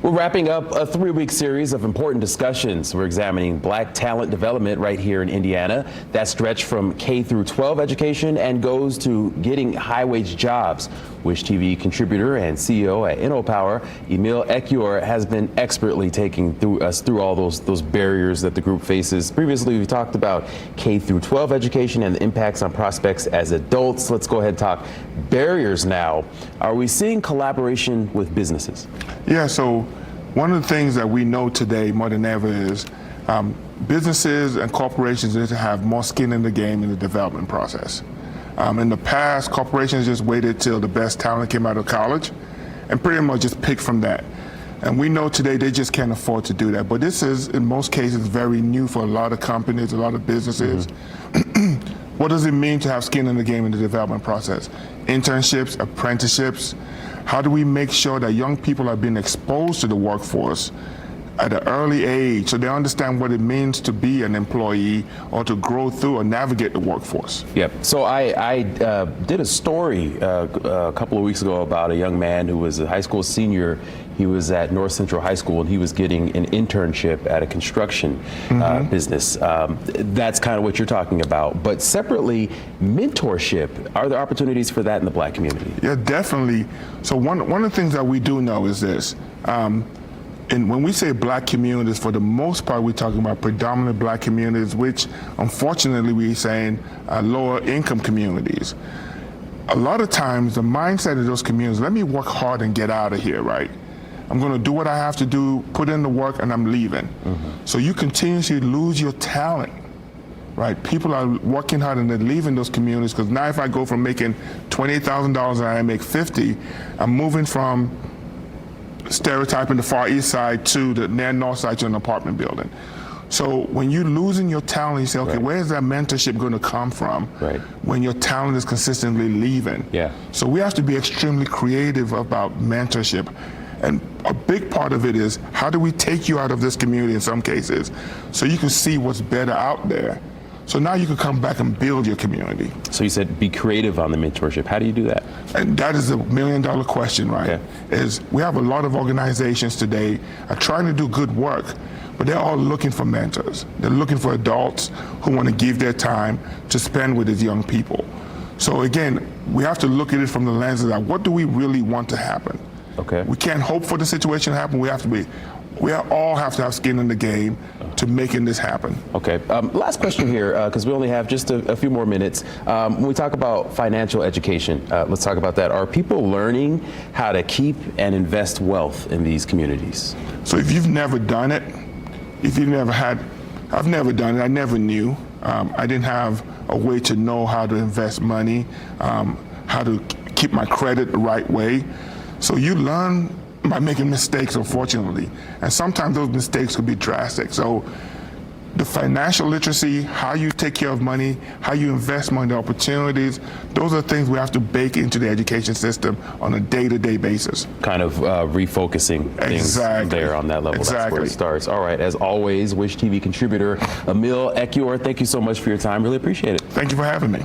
We're wrapping up a 3-week series of important discussions. We're examining black talent development right here in Indiana. That stretch from K through 12 education and goes to getting high-wage jobs. Wish TV contributor and CEO at InnoPower, Emil Ekiyor, has been expertly taking us through all those barriers that the group faces. Previously, we talked about K through 12 education and the impacts on prospects as adults. Let's go ahead and talk barriers now. Are we seeing collaboration with businesses? Yeah, so one of the things that we know today more than ever is businesses and corporations need to have more skin in the game in the development process. In the past, corporations just waited till the best talent came out of college and pretty much just picked from that. And we know today they just can't afford to do that. But this is, in most cases, very new for a lot of companies, a lot of businesses. What does it mean to have skin in the game in the development process? Internships, apprenticeships. How do we make sure that young people are being exposed to the workforce at an early age so they understand what it means to be an employee or to grow through or navigate the workforce? Yep. So I did a story a couple of weeks ago about a young man who was a high school senior. He was at North Central High School and he was getting an internship at a construction business. That's kind of what you're talking about. But separately, mentorship, are there opportunities for that in the black community? Yeah, definitely. So one of the things that we do know is this. And when we say black communities, for the most part, we're talking about predominant black communities, which unfortunately we're saying are lower income communities. A lot of times the mindset of those communities, let me work hard and get out of here, right? I'm going to do what I have to do, put in the work, and I'm leaving. So you continuously lose your talent, right? People are working hard and they're leaving those communities because now if I go from making $28,000 and I make 50, I'm moving from stereotyping the Far East Side to the near North Side to an apartment building. So when you're losing your talent, you say, okay, where is that mentorship going to come from when your talent is consistently leaving? So we have to be extremely creative about mentorship. And a big part of it is, how do we take you out of this community in some cases so you can see what's better out there? So now you can come back and build your community. So you said be creative on the mentorship. How do you do that? And that is a $1 million question, right? Is we have a lot of organizations today are trying to do good work, but they're all looking for mentors. They're looking for adults who want to give their time to spend with these young people. So again, we have to look at it from the lens of that. What do we really want to happen? We can't hope for the situation to happen. We all have to have skin in the game to making this happen. Last question here, because we only have just a few more minutes. When we talk about financial education, let's talk about that. Are people learning how to keep and invest wealth in these communities? So if you've never done it, if you've never had, I've never done it, I never knew. I didn't have a way to know how to invest money, how to keep my credit the right way. So you learn by making mistakes, unfortunately. And sometimes those mistakes could be drastic. So the financial literacy, how you take care of money, how you invest money, the opportunities, those are things we have to bake into the education system on a day-to-day basis. Kind of refocusing things there on that level. That's where it starts. All right, as always, Wish TV contributor Emil Ekiyor, thank you so much for your time. Really appreciate it. Thank you for having me.